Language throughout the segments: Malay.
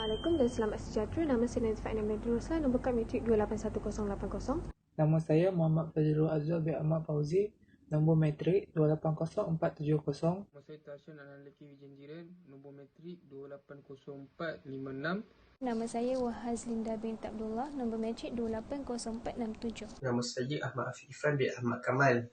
Assalamualaikum dan selamat sejahtera. Nama saya Nazifah Aina Medrusa, nombor kad matrik 281080. Nama saya Muhammad Fazlul Azhar bin Ahmad Fauzi, nombor matrik 280470. Nama saya Tashan Analaki Wijenjiran, nombor matrik 280456. Nama saya Wahazlinda binti Abdullah, nombor matrik 280467. Nama saya Ahmad Afifan bin Ahmad Kamal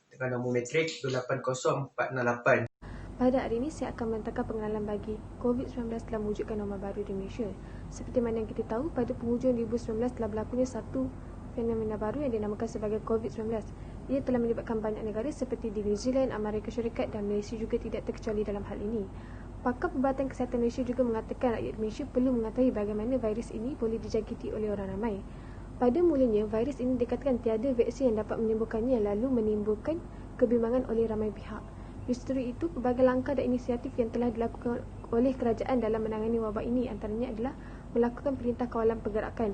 dengan nombor matrik 280468. Pada hari ini saya akan menentangkan pengalaman bagi COVID-19 telah mewujudkan norma baru di Malaysia. Seperti mana yang kita tahu, pada penghujung 2019 telah berlakunya satu fenomena baru yang dinamakan sebagai COVID-19. Ia telah menyebabkan banyak negara seperti di New Zealand, Amerika Syarikat dan Malaysia juga tidak terkecuali dalam hal ini. Pakar Perubatan Kesihatan Malaysia juga mengatakan rakyat Malaysia perlu mengetahui bagaimana virus ini boleh dijangkiti oleh orang ramai. Pada mulanya, virus ini dikatakan tiada vaksin yang dapat menyembuhkannya lalu menimbulkan kebimbangan oleh ramai pihak. Justru itu, pelbagai langkah dan inisiatif yang telah dilakukan oleh kerajaan dalam menangani wabak ini antaranya adalah melakukan perintah kawalan pergerakan.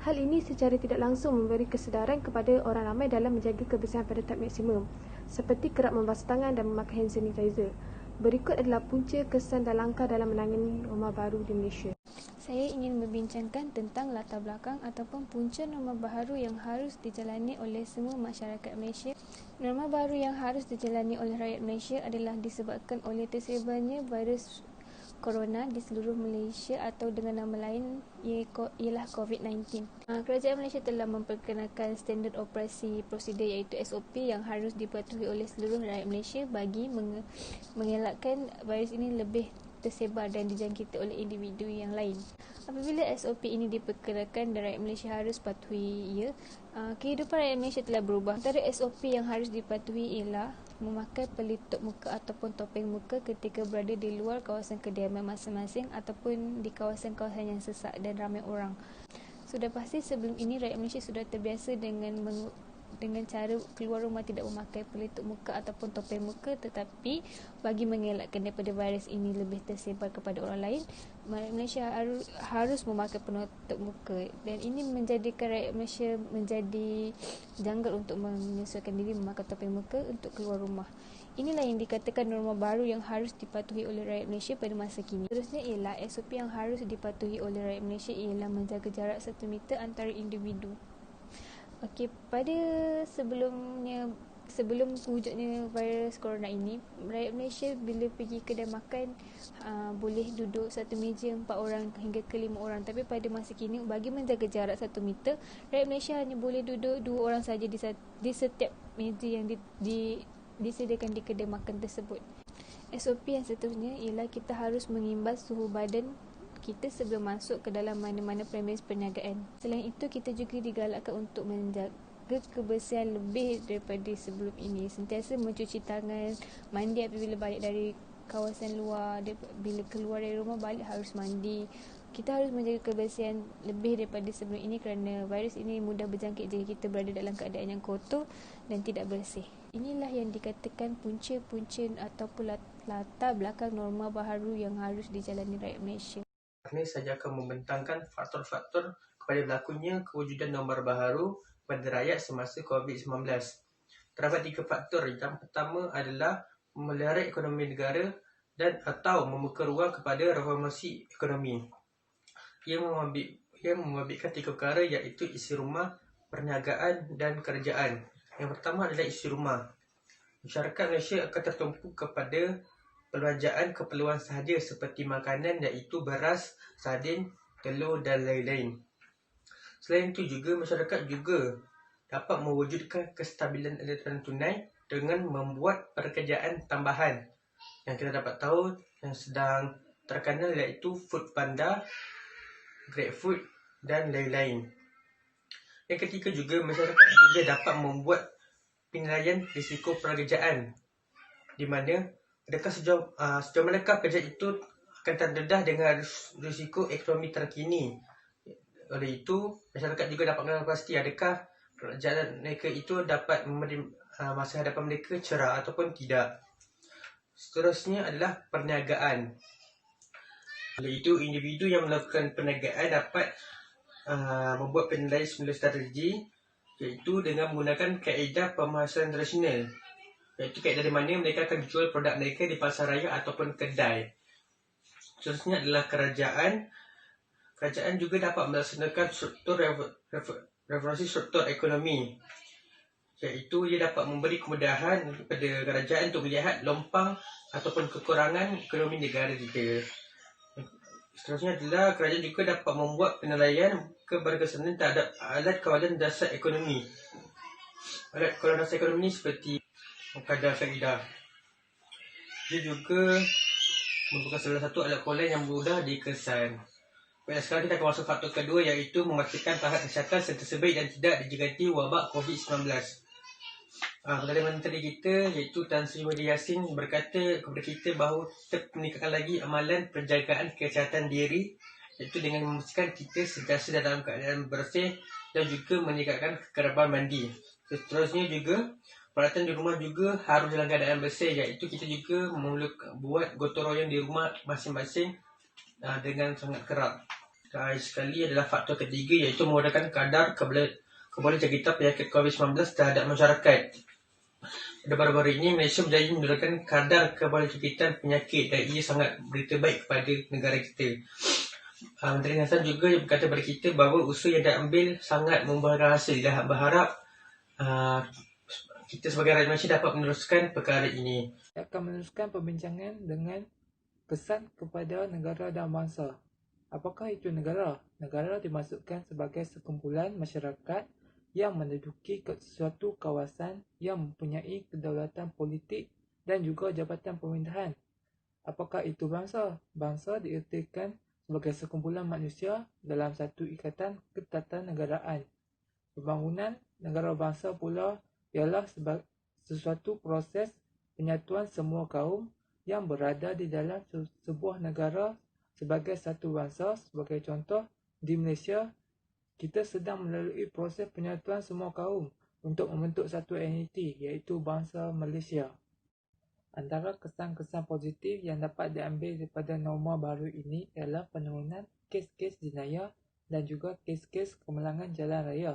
Hal ini secara tidak langsung memberi kesedaran kepada orang ramai dalam menjaga kebersihan pada tahap maksimum, seperti kerap membasuh tangan dan memakai hand sanitizer. Berikut adalah punca kesan dan langkah dalam menangani norma baru di Malaysia. Saya ingin membincangkan tentang latar belakang ataupun punca norma baharu yang harus dijalani oleh semua masyarakat Malaysia. Norma baru yang harus dijalani oleh rakyat Malaysia adalah disebabkan oleh tersebarnya virus corona di seluruh Malaysia atau dengan nama lain ialah COVID-19. Kerajaan Malaysia telah memperkenalkan standard operasi prosedur iaitu SOP yang harus dipatuhi oleh seluruh rakyat Malaysia bagi mengelakkan virus ini lebih tersebar dan dijangkiti oleh individu yang lain. Apabila SOP ini diperkenalkan dan rakyat Malaysia harus patuhi ia, kehidupan rakyat Malaysia telah berubah. Antara SOP yang harus dipatuhi ialah memakai pelitup muka ataupun topeng muka ketika berada di luar kawasan kediaman masing-masing ataupun di kawasan-kawasan yang sesak dan ramai orang. Sudah pasti sebelum ini rakyat Malaysia sudah terbiasa dengan cara keluar rumah tidak memakai pelitup muka ataupun topeng muka, tetapi bagi mengelakkan daripada virus ini lebih tersebar kepada orang lain, Malaysia harus memakai penutup muka dan ini menjadikan rakyat Malaysia menjadi janggal untuk menyesuaikan diri memakai topeng muka untuk keluar rumah. Inilah yang dikatakan norma baru yang harus dipatuhi oleh rakyat Malaysia pada masa kini. Seterusnya ialah SOP yang harus dipatuhi oleh rakyat Malaysia ialah menjaga jarak 1 meter antara individu. Okey, pada sebelum wujudnya virus corona ini, rakyat Malaysia bila pergi kedai makan boleh duduk satu meja 4 orang hingga ke 5 orang. Tapi pada masa kini, bagi menjaga jarak 1 meter, rakyat Malaysia hanya boleh duduk 2 orang saja di setiap meja yang disediakan di kedai makan tersebut. SOP yang seterusnya ialah kita harus mengimbas suhu badan kita sebelum masuk ke dalam mana-mana premis perniagaan. Selain itu, kita juga digalakkan untuk menjaga kebersihan lebih daripada sebelum ini. Sentiasa mencuci tangan, mandi apabila balik dari kawasan luar, bila keluar dari rumah balik harus mandi. Kita harus menjaga kebersihan lebih daripada sebelum ini kerana virus ini mudah berjangkit jika kita berada dalam keadaan yang kotor dan tidak bersih. Inilah yang dikatakan punca-punca ataupun latar belakang norma baharu yang harus dijalani rakyat Malaysia. Ini saya akan membentangkan faktor-faktor kepada berlakunya kewujudan norma baharu kepada rakyat semasa COVID-19. Terdapat 3 faktor. Yang pertama adalah memelihara ekonomi negara dan atau membuka ruang kepada reformasi ekonomi. Ia membabitkan 3 perkara iaitu isi rumah, perniagaan dan kerajaan. Yang pertama adalah isi rumah. Masyarakat Malaysia akan tertumpu kepada perbelanjaan keperluan sahaja seperti makanan iaitu beras, sardin, telur dan lain-lain. Selain itu juga masyarakat juga dapat mewujudkan kestabilan aliran tunai dengan membuat pekerjaan tambahan. Yang kita dapat tahu yang sedang terkenal iaitu Foodpanda, GrabFood dan lain-lain. Yang ketiga juga masyarakat juga dapat membuat penilaian risiko pekerjaan di mana adakah sejauh manakah kerja itu akan terdedah dengan risiko ekonomi terkini. Oleh itu, masyarakat juga dapat mengenal pasti adakah kerajaan mereka itu dapat memberi masa hadapan mereka cerah ataupun tidak. Seterusnya adalah perniagaan. Oleh itu, individu yang melakukan perniagaan dapat membuat penilaian semula strategi iaitu dengan menggunakan kaedah pemasaran tradisional. Iaitu kaedah dari mana mereka akan jual produk mereka di pasar raya ataupun kedai. Seterusnya adalah kerajaan. Kerajaan juga dapat melaksanakan reformasi struktur ekonomi, iaitu ia dapat memberi kemudahan kepada kerajaan untuk melihat lompang ataupun kekurangan ekonomi negara kita. Seterusnya adalah kerajaan juga dapat membuat penilaian keberkesanan terhadap alat kawalan dasar ekonomi. Alat kawalan dasar ekonomi seperti kadar faedah. Dia juga merupakan salah satu alat kawalan yang mudah dikesan. Baik, sekarang kita akan masuk faktor kedua, iaitu memastikan tahap kesihatan sentiasa baik dan tidak dijangkiti wabak COVID-19. Perdana Menteri kita iaitu Tan Sri Muhyiddin Yassin berkata kepada kita bahawa kita meningkatkan lagi amalan penjagaan kesihatan diri, iaitu dengan memastikan kita sentiasa dalam keadaan bersih dan juga meningkatkan kekeraban mandi. Seterusnya juga peralatan di rumah juga harus dalam keadaan bersih, iaitu kita juga buat gotong royong di rumah masing-masing dengan sangat kerap. Sekali adalah faktor ketiga, iaitu memudahkan kadar kembali jangkitan penyakit COVID-19 terhadap masyarakat. Pada baru-baru ini, Malaysia berjaya menurunkan kadar kembali jangkitan penyakit dan ia sangat berita baik kepada negara kita. Menteri Kesihatan juga berkata kepada kita bahawa usaha yang diambil sangat membuahkan hasil. Dia berharap kita sebagai rakyat Malaysia dapat meneruskan perkara ini. Saya akan meneruskan perbincangan dengan kesan kepada negara dan bangsa. Apakah itu negara? Negara dimaksudkan sebagai sekumpulan masyarakat yang menduduki suatu kawasan yang mempunyai kedaulatan politik dan juga jabatan pemerintahan. Apakah itu bangsa? Bangsa diertikan sebagai sekumpulan manusia dalam satu ikatan ketatanegaraan. Pembangunan negara bangsa pula ialah sesuatu proses penyatuan semua kaum yang berada di dalam sebuah negara sebagai satu bangsa. Sebagai contoh, di Malaysia, kita sedang melalui proses penyatuan semua kaum untuk membentuk satu entiti, iaitu bangsa Malaysia. Antara kesan-kesan positif yang dapat diambil daripada norma baru ini ialah penurunan kes-kes jenayah dan juga kes-kes kemalangan jalan raya.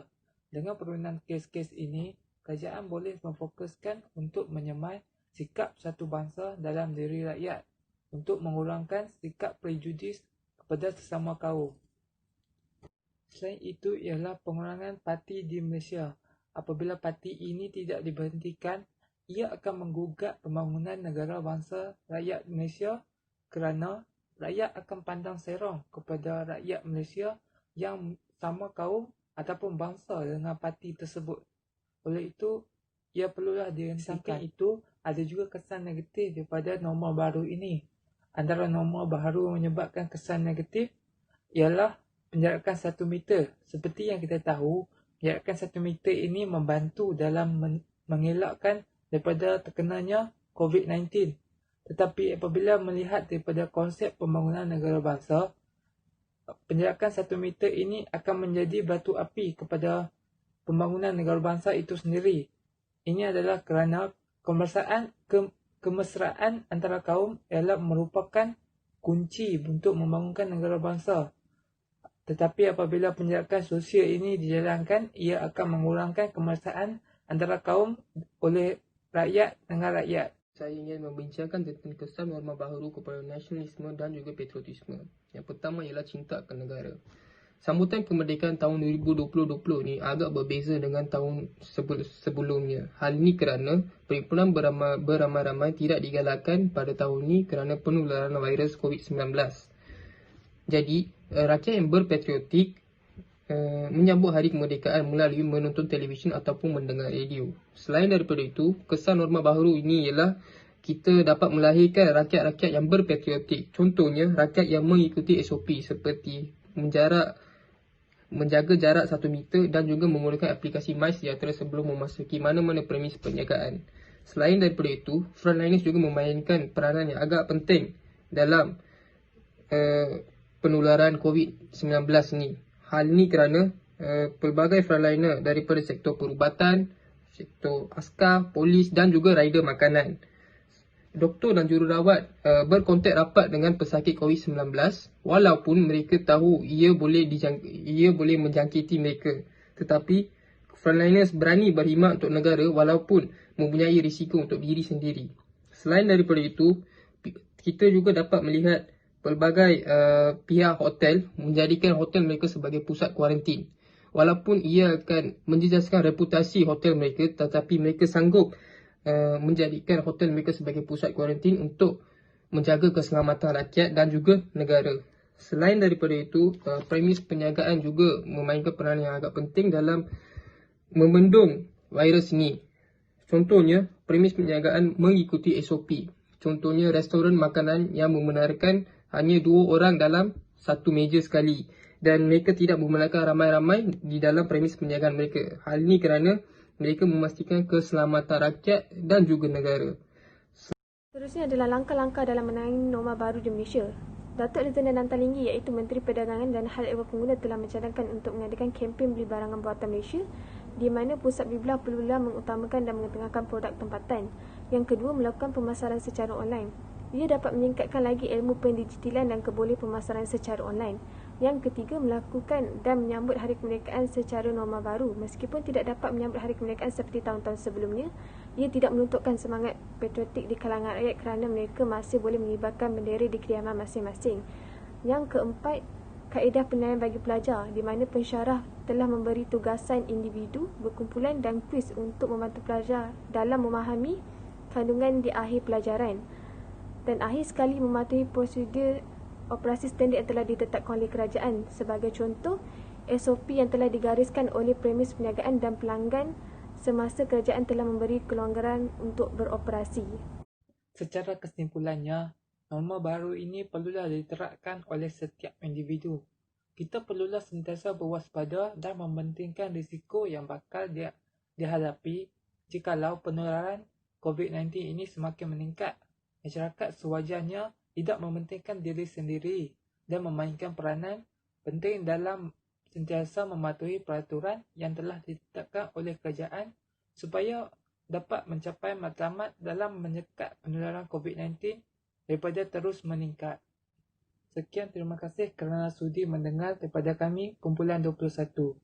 Dengan penurunan kes-kes ini, kerajaan boleh memfokuskan untuk menyemai sikap satu bangsa dalam diri rakyat untuk mengurangkan sikap prejudis kepada sesama kaum. Selain itu ialah pengurangan parti di Malaysia. Apabila parti ini tidak diberhentikan, ia akan menggugat pembangunan negara bangsa rakyat Malaysia kerana rakyat akan pandang serong kepada rakyat Malaysia yang sama kaum ataupun bangsa dengan parti tersebut. Oleh itu, ia perlulah dihentikan. Itu ada juga kesan negatif daripada norma baru ini. Antara norma baru menyebabkan kesan negatif ialah penjarakan 1 meter. Seperti yang kita tahu, penjarakan 1 meter ini membantu dalam mengelakkan daripada terkenanya COVID-19. Tetapi apabila melihat daripada konsep pembangunan negara bangsa, penjarakan 1 meter ini akan menjadi batu api kepada pembangunan negara bangsa itu sendiri. Ini adalah kerana kemesraan antara kaum ialah merupakan kunci untuk membangunkan negara bangsa. Tetapi apabila penjarakan sosial ini dijalankan, ia akan mengurangkan kemesraan antara kaum oleh rakyat dengan rakyat. Saya ingin membincangkan tentang kesan norma baharu kepada nasionalisme dan juga patriotisme. Yang pertama ialah cinta akan negara. Sambutan kemerdekaan tahun 2020 ni agak berbeza dengan tahun sebelumnya. Hal ini kerana perhimpunan beramai-ramai tidak digalakkan pada tahun ini kerana penularan virus COVID-19. Jadi, rakyat yang berpatriotik menyambut hari kemerdekaan melalui menonton televisyen ataupun mendengar radio. Selain daripada itu, kesan norma baharu ini ialah kita dapat melahirkan rakyat-rakyat yang berpatriotik. Contohnya, rakyat yang mengikuti SOP seperti menjaga jarak 1 meter dan juga menggunakan aplikasi MySejahtera sebelum memasuki mana-mana premis perniagaan. Selain daripada itu, frontliners juga memainkan peranan yang agak penting dalam penularan COVID-19 ni. Hal ini kerana pelbagai frontliner daripada sektor perubatan, sektor askar, polis dan juga rider makanan, doktor dan jururawat berkontak rapat dengan pesakit COVID-19 walaupun mereka tahu ia boleh menjangkiti mereka. Tetapi frontliners berani berkhidmat untuk negara walaupun mempunyai risiko untuk diri sendiri. Selain daripada itu, kita juga dapat melihat pelbagai pihak hotel menjadikan hotel mereka sebagai pusat kuarantin. Walaupun ia akan menjejaskan reputasi hotel mereka, tetapi mereka sanggup menjadikan hotel mereka sebagai pusat kuarantin untuk menjaga keselamatan rakyat dan juga negara. Selain daripada itu, premis penjagaan juga memainkan peranan yang agak penting dalam membendung virus ini. Contohnya, premis penjagaan mengikuti SOP. Contohnya, restoran makanan yang membenarkan hanya 2 orang dalam satu meja sekali dan mereka tidak membenarkan ramai-ramai di dalam premis penjagaan mereka. Hal ini kerana mereka memastikan keselamatan rakyat dan juga negara. Seterusnya adalah langkah-langkah dalam menangani norma baru di Malaysia. Datuk Lezana Nantalinggi iaitu Menteri Perdagangan dan Hal Ehwal Pengguna telah mencadangkan untuk mengadakan kempen beli barangan buatan Malaysia di mana pusat belibelah perlulah mengutamakan dan mengetengahkan produk tempatan. Yang kedua, melakukan pemasaran secara online. Ia dapat meningkatkan lagi ilmu pendigitalan dan keboleh pemasaran secara online. Yang ketiga, melakukan dan menyambut hari kemerdekaan secara norma baru. Meskipun tidak dapat menyambut hari kemerdekaan seperti tahun-tahun sebelumnya, ia tidak menuntutkan semangat patriotik di kalangan rakyat kerana mereka masih boleh mengibarkan bendera di kediaman masing-masing. Yang keempat, kaedah penilaian bagi pelajar di mana pensyarah telah memberi tugasan individu, berkumpulan dan kuis untuk membantu pelajar dalam memahami kandungan di akhir pelajaran. Dan akhir sekali, mematuhi prosedur operasi standard yang telah ditetapkan oleh kerajaan. Sebagai contoh, SOP yang telah digariskan oleh premis perniagaan dan pelanggan semasa kerajaan telah memberi kelonggaran untuk beroperasi. Secara kesimpulannya, norma baru ini perlulah diterapkan oleh setiap individu. Kita perlulah sentiasa berwaspada dan mementingkan risiko yang bakal dihadapi jikalau penularan COVID-19 ini semakin meningkat. Masyarakat sewajarnya tidak mementingkan diri sendiri dan memainkan peranan penting dalam sentiasa mematuhi peraturan yang telah ditetapkan oleh kerajaan supaya dapat mencapai matlamat dalam menyekat penularan COVID-19 daripada terus meningkat. Sekian, terima kasih kerana sudi mendengar daripada kami, Kumpulan 21.